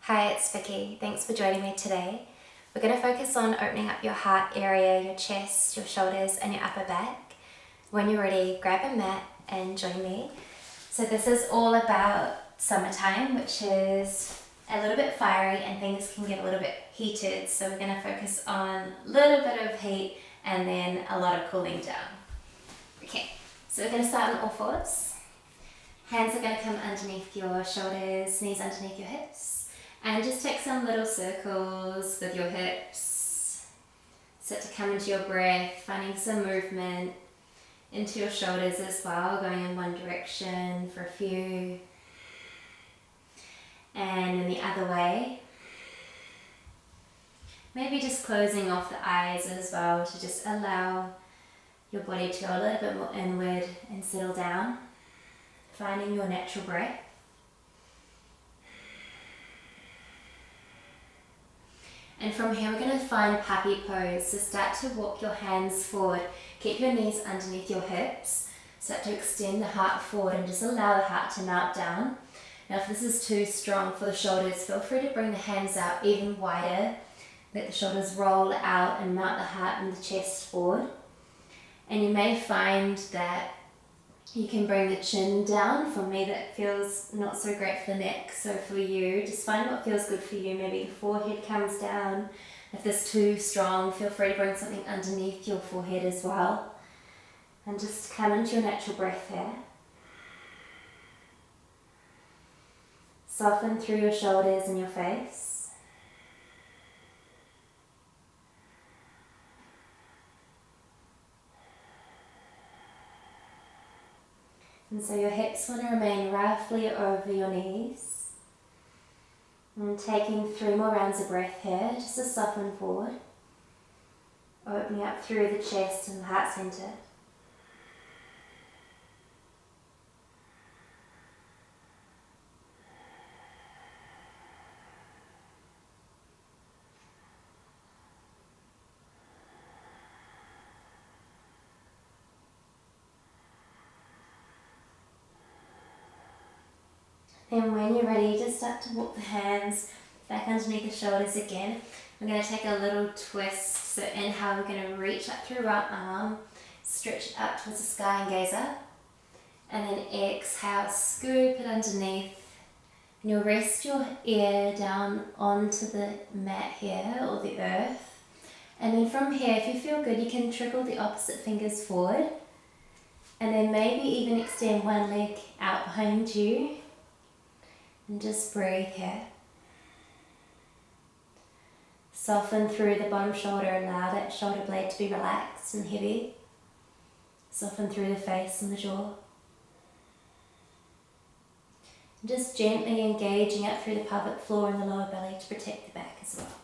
Hi, it's Vicky. Thanks for joining me today. We're going to focus on opening up your heart area, your chest, your shoulders and your upper back. When you're ready, grab a mat and join me. So this is all about summertime, which is a little bit fiery and things can get a little bit heated. So we're going to focus on a little bit of heat and then a lot of cooling down. Okay, so we're going to start on all fours. Hands are going to come underneath your shoulders, knees underneath your hips. And just take some little circles with your hips. Start to come into your breath, finding some movement into your shoulders as well, going in one direction for a few. And in the other way. Maybe just closing off the eyes as well to just allow your body to go a little bit more inward and settle down. Finding your natural breath. And from here we're going to find puppy pose. So start to walk your hands forward. Keep your knees underneath your hips. Start to extend the heart forward and just allow the heart to melt down. Now if this is too strong for the shoulders, feel free to bring the hands out even wider. Let the shoulders roll out and melt the heart and the chest forward. And you may find that you can bring the chin down. For me that feels not so great for the neck, so for you, just find what feels good for you. Maybe the forehead comes down. If this is too strong, feel free to bring something underneath your forehead as well. And just come into your natural breath here. Soften through your shoulders and your face. And so your hips want to remain roughly over your knees. And taking 3 more rounds of breath here, just to soften forward. Opening up through the chest and the heart center. And when you're ready, just start to walk the hands back underneath the shoulders again. We're going to take a little twist. So inhale, we're going to reach up through right arm, stretch it up towards the sky and gaze up. And then exhale, scoop it underneath. And you'll rest your ear down onto the mat here, or the earth. And then from here, if you feel good, you can trickle the opposite fingers forward. And then maybe even extend one leg out behind you. And just breathe here. Soften through the bottom shoulder, allow that shoulder blade to be relaxed and heavy. Soften through the face and the jaw. And just gently engaging up through the pelvic floor and the lower belly to protect the back as well.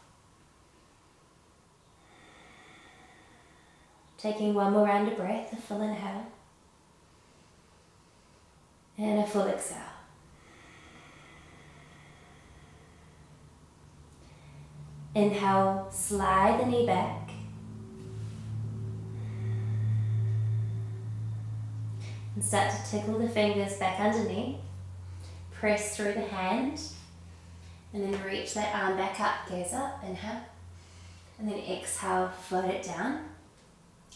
Taking one more round of breath, a full inhale. And a full exhale. Inhale, slide the knee back. And start to tickle the fingers back underneath. Press through the hand. And then reach that arm back up, gaze up, inhale. And then exhale, float it down.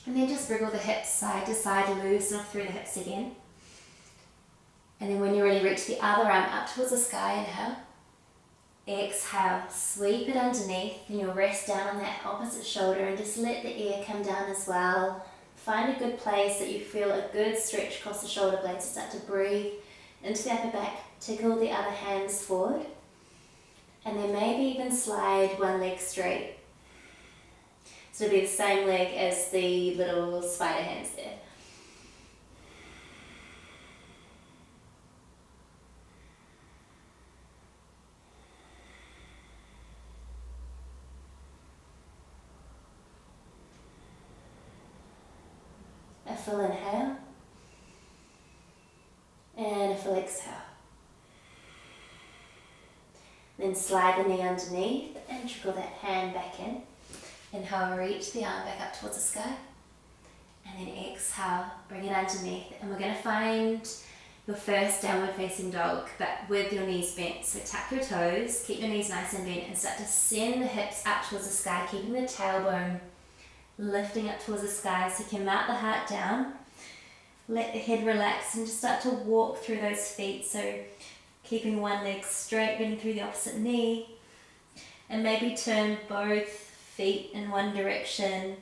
And then just wriggle the hips side to side, loosen off through the hips again. And then when you're ready, reach the other arm up towards the sky, inhale. Exhale, sweep it underneath and you'll rest down on that opposite shoulder and just let the ear come down as well. Find a good place that you feel a good stretch across the shoulder blades. Start to breathe into the upper back, tickle the other hands forward. And then maybe even slide one leg straight. So it'll be the same leg as the little spider hands there. A full inhale and a full exhale. Then slide the knee underneath and trickle that hand back in. Inhale, reach the arm back up towards the sky. And then exhale, bring it underneath. And we're going to find your first downward facing dog, but with your knees bent. So tuck your toes, keep your knees nice and bent, and start to send the hips up towards the sky, keeping the tailbone lifting up towards the sky, so you can mount the heart down. Let the head relax and just start to walk through those feet. So keeping one leg straight, bending through the opposite knee, and maybe turn both feet in one direction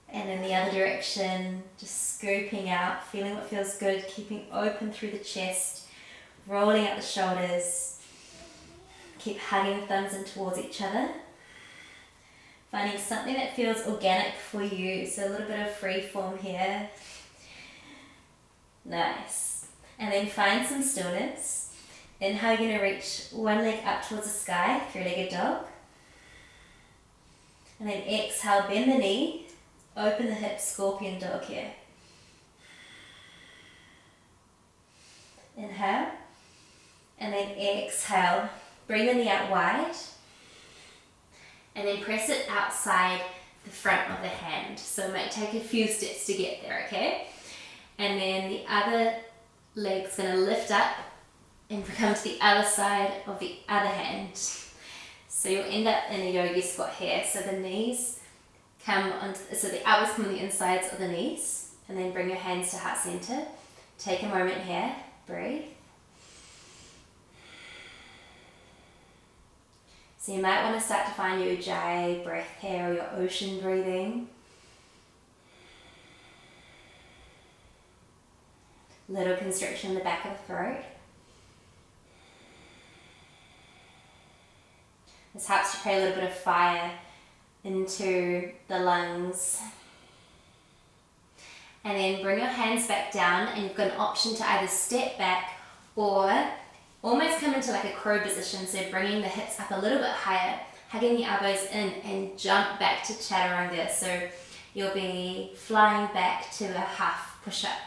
and in the other direction, just scooping out, feeling what feels good, keeping open through the chest, rolling out the shoulders. Keep hugging the thumbs in towards each other. Finding something that feels organic for you, so a little bit of free form here. Nice. And then find some stillness. Inhale, you're going to reach one leg up towards the sky, three-legged dog. And then exhale, bend the knee, open the hips, scorpion dog here. Inhale. And then exhale, bring the knee out wide. And then press it outside the front of the hand. So it might take a few steps to get there, okay? And then the other leg's going to lift up and come to the other side of the other hand. So you'll end up in a yogi squat here. So the knees come on, so the elbows come on the insides of the knees, and then bring your hands to heart center. Take a moment here, breathe. So you might want to start to find your ujjayi breath here, or your ocean breathing. Little constriction in the back of the throat. This helps to create a little bit of fire into the lungs. And then bring your hands back down, and you've got an option to either step back or almost come into like a crow position, so bringing the hips up a little bit higher, hugging the elbows in, and jump back to chaturanga. So you'll be flying back to a half push-up.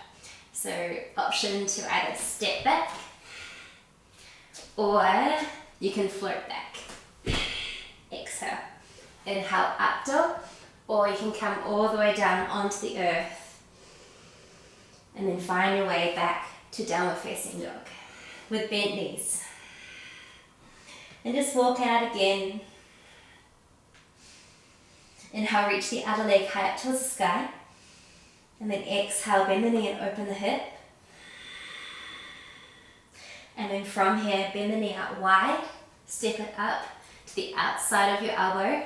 So option to either step back or you can float back. Exhale. Inhale, up dog, or you can come all the way down onto the earth and then find your way back to downward facing dog with bent knees. And just walk out again. Inhale, reach the other leg high up towards the sky. And then exhale, bend the knee and open the hip. And then from here, bend the knee out wide, step it up to the outside of your elbow,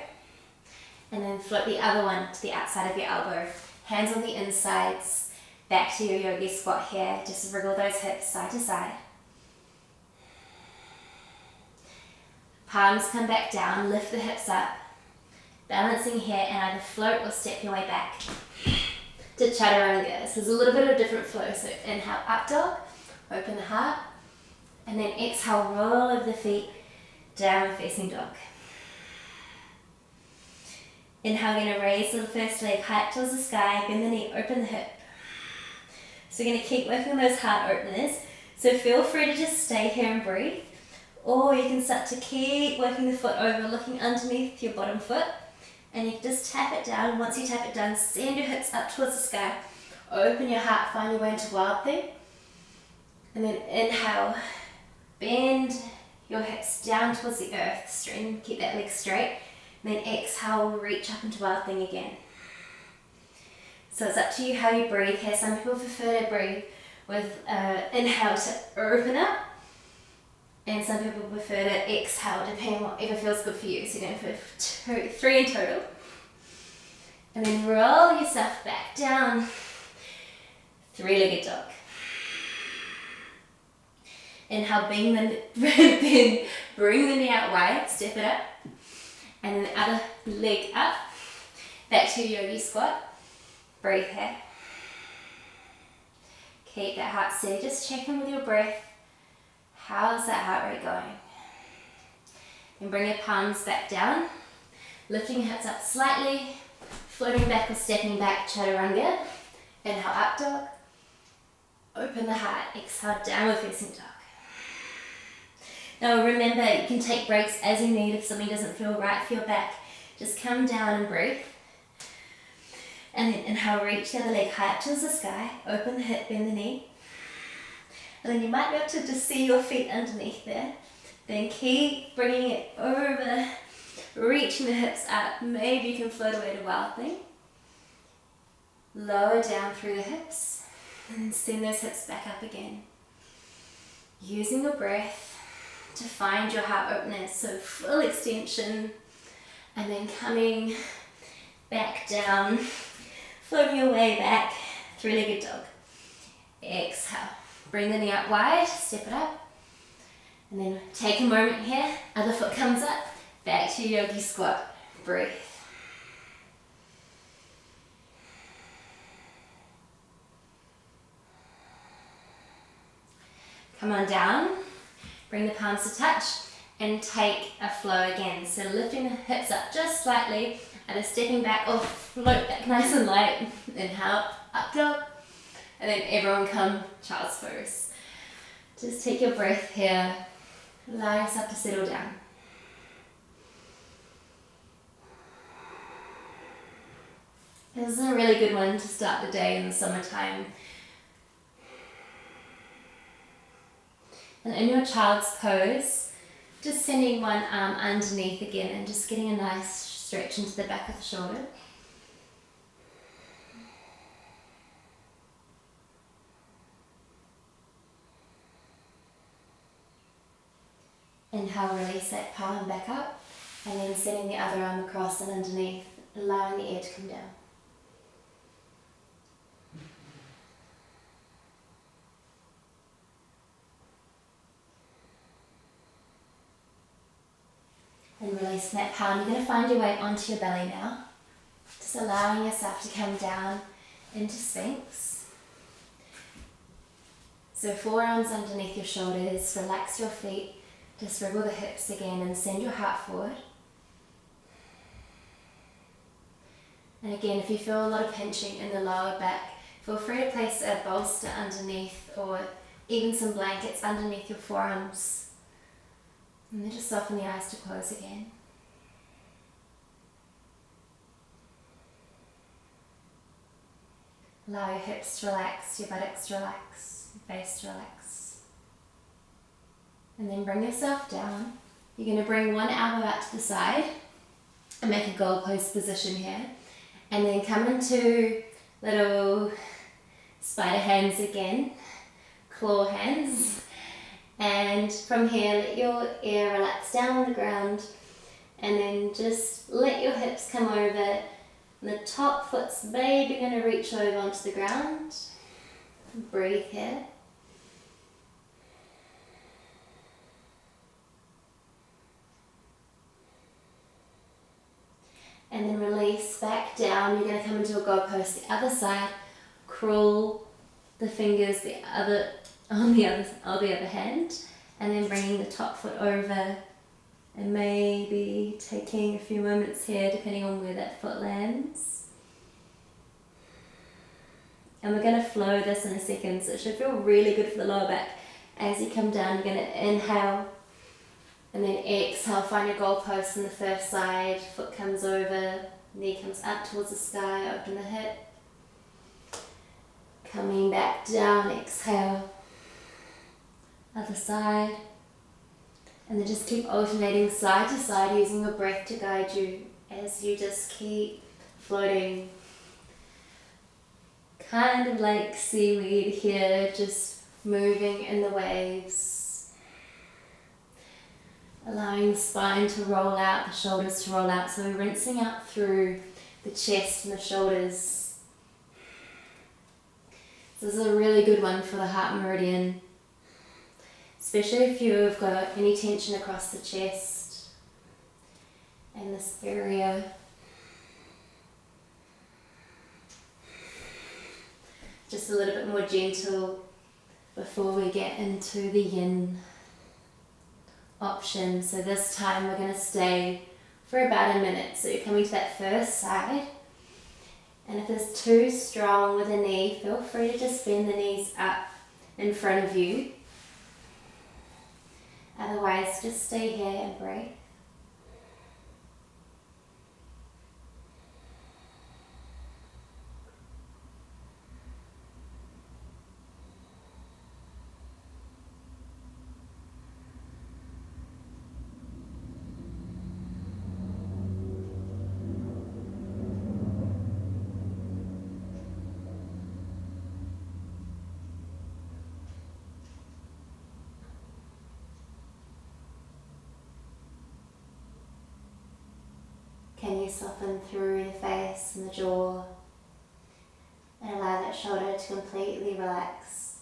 and then float the other one to the outside of your elbow. Hands on the insides, back to your yogi squat here. Just wriggle those hips side to side. Palms come back down, lift the hips up. Balancing here, and either float or step your way back to chaturanga. So there's a little bit of different flow. So inhale, up dog, open the heart, and then exhale, roll over the feet, downward facing dog. Inhale, we're going to raise the first leg high up towards the sky, bend the knee, open the hip. So we're going to keep working on those heart openers. So feel free to just stay here and breathe, or you can start to keep working the foot over, looking underneath your bottom foot. And you can just tap it down. Once you tap it down, send your hips up towards the sky. Open your heart, find your way into wild thing. And then inhale, bend your hips down towards the earth. Straighten, keep that leg straight. And then exhale, reach up into wild thing again. So it's up to you how you breathe here. Some people prefer to breathe with inhale to open up. And some people prefer to exhale, depending on whatever feels good for you. So you're going for three in total. And then roll yourself back down. Three-legged dog. Inhale, bring the knee out wide, step it up. And then the other leg up. Back to your yogi squat. Breathe here. Keep that heart steady. Just check in with your breath. How's that heart rate going? And bring your palms back down, lifting your hips up slightly, floating back or stepping back, chaturanga. Inhale, up dog. Open the heart, exhale, downward facing dog. Now remember, you can take breaks as you need if something doesn't feel right for your back. Just come down and breathe. And then inhale, reach the other leg high up towards the sky, open the hip, bend the knee. And then you might be able to just see your feet underneath there. Then keep bringing it over, reaching the hips up. Maybe you can float away to wild thing. Lower down through the hips, and then send those hips back up again. Using your breath to find your heart openness, so full extension, and then coming back down, floating your way back, three-legged dog. Exhale, bring the knee up wide, step it up, and then take a moment here, other foot comes up, back to your yogi squat, breathe. Come on down, bring the palms to touch, and take a flow again. So lifting the hips up just slightly, either stepping back or float back nice and light. Inhale, up dog, and then everyone come child's pose. Just take your breath here, allow yourself to settle down. This is a really good one to start the day in the summertime. And in your child's pose, just sending one arm underneath again and just getting a nice stretch into the back of the shoulder. Inhale, release that palm back up, and then sending the other arm across and underneath, allowing the air to come down. And releasing that palm, you're going to find your way onto your belly now. Just allowing yourself to come down into Sphinx. So forearms underneath your shoulders, relax your feet, just wriggle the hips again and send your heart forward. And again, if you feel a lot of pinching in the lower back, feel free to place a bolster underneath or even some blankets underneath your forearms. And then just soften the eyes to close again. Allow your hips to relax, your buttocks to relax, your face to relax. And then bring yourself down. You're going to bring one elbow out to the side and make a goalpost position here. And then come into little spider hands again, claw hands. And from here, let your ear relax down on the ground, and then just let your hips come over. And the top foot's maybe going to reach over onto the ground. Breathe here. And then release back down. You're going to come into a goalpost the other side, crawl the fingers on the other hand, and then bringing the top foot over and maybe taking a few moments here depending on where that foot lands. And we're going to flow this in a second, so it should feel really good for the lower back. As you come down, you're going to inhale and then exhale, find your goalpost on the first side, foot comes over, knee comes up towards the sky, open the hip. Coming back down, exhale. Other side, and then just keep alternating side to side using your breath to guide you as you just keep floating, kind of like seaweed here, just moving in the waves, allowing the spine to roll out, the shoulders to roll out. So we're rinsing out through the chest and the shoulders. So this is a really good one for the heart meridian, especially if you've got any tension across the chest and this area. Just a little bit more gentle before we get into the yin option. So this time we're going to stay for about a minute. So you're coming to that first side, and if it's too strong with a knee, feel free to just bend the knees up in front of you. Otherwise, just stay here and breathe. Can you soften through the face and the jaw and allow that shoulder to completely relax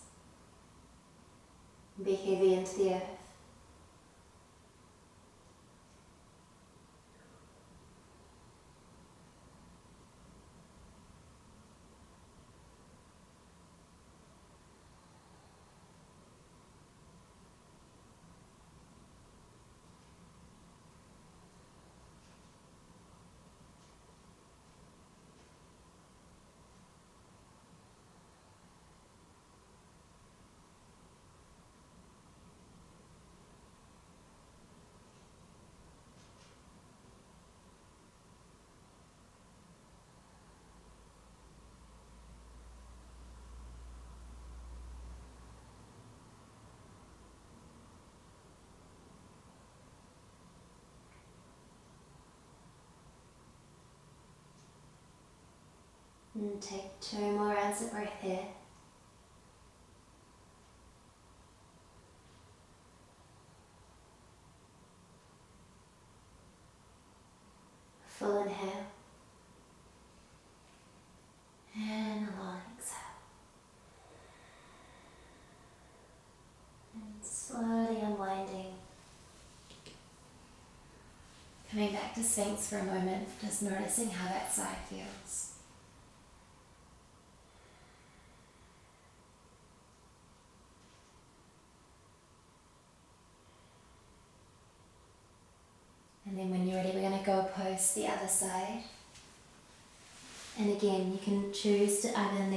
and be heavy into the earth? And take 2 more rounds of breath here. Full inhale. And a long exhale. And slowly unwinding. Coming back to Sphinx for a moment, just noticing how that side feels. And then when you're ready, we're going to go opposite the other side. And again, you can choose to either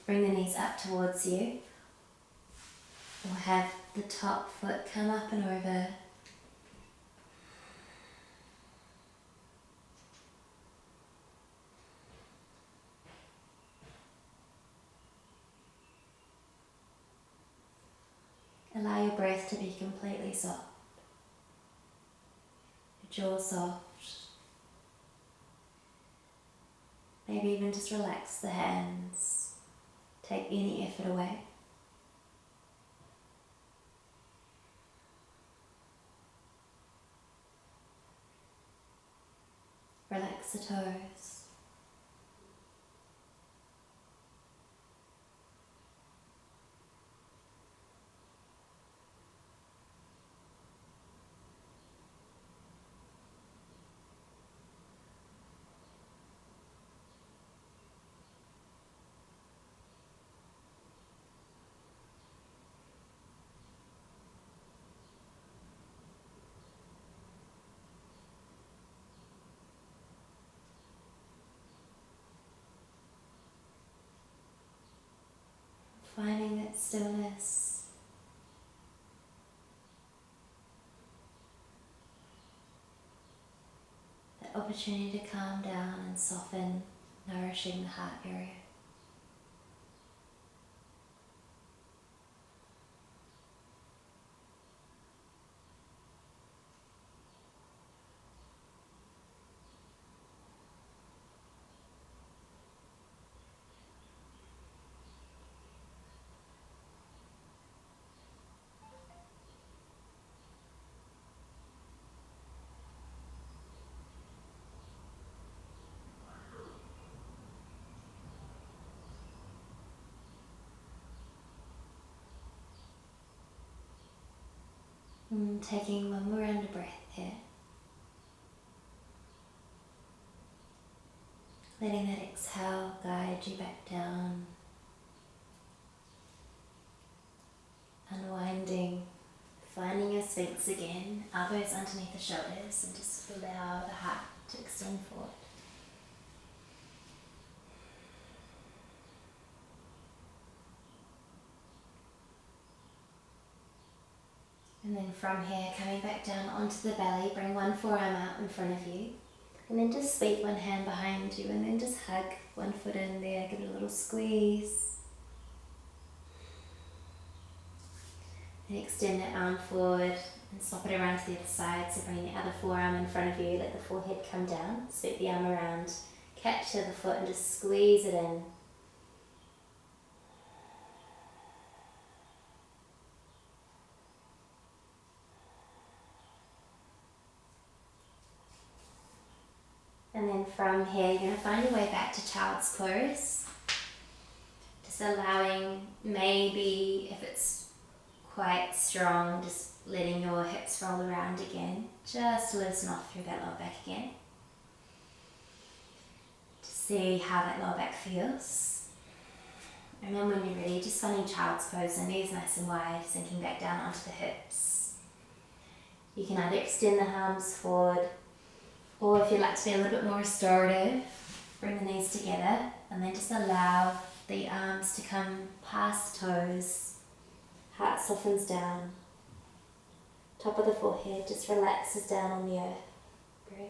bring the knees up towards you, or have the top foot come up and over. Allow your breath to be completely soft. Your jaw soft. Maybe even just relax the hands. Take any effort away. Relax the toes. Finding that stillness, that opportunity to calm down and soften, nourishing the heart area. And taking one more round of breath here. Letting that exhale guide you back down. Unwinding, finding your Sphinx again, elbows underneath the shoulders, and just allow the heart to extend forward. And then from here, coming back down onto the belly, bring one forearm out in front of you. And then just sweep one hand behind you and then just hug one foot in there, give it a little squeeze. And extend that arm forward and swap it around to the other side. So bring the other forearm in front of you, let the forehead come down, sweep the arm around, catch the other foot and just squeeze it in. And then from here, you're going to find your way back to child's pose. Just allowing, maybe if it's quite strong, just letting your hips roll around again. Just loosen off through that lower back again. To see how that lower back feels. And then when you're ready, just finding child's pose, the knees nice and wide, sinking back down onto the hips. You can either extend the arms forward, or if you'd like to be a little bit more restorative, bring the knees together and then just allow the arms to come past the toes. Heart softens down. Top of the forehead just relaxes down on the earth. Breathe.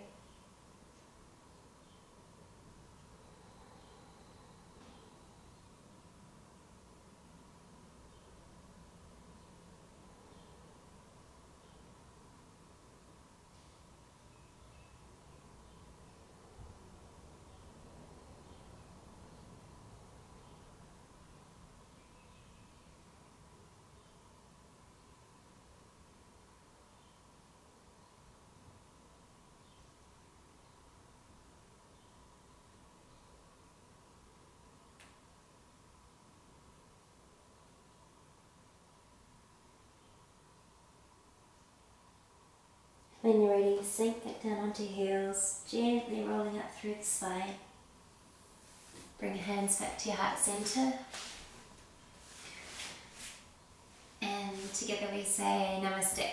When you're ready, sink back down onto heels, gently rolling up through the spine. Bring your hands back to your heart center. And together we say Namaste.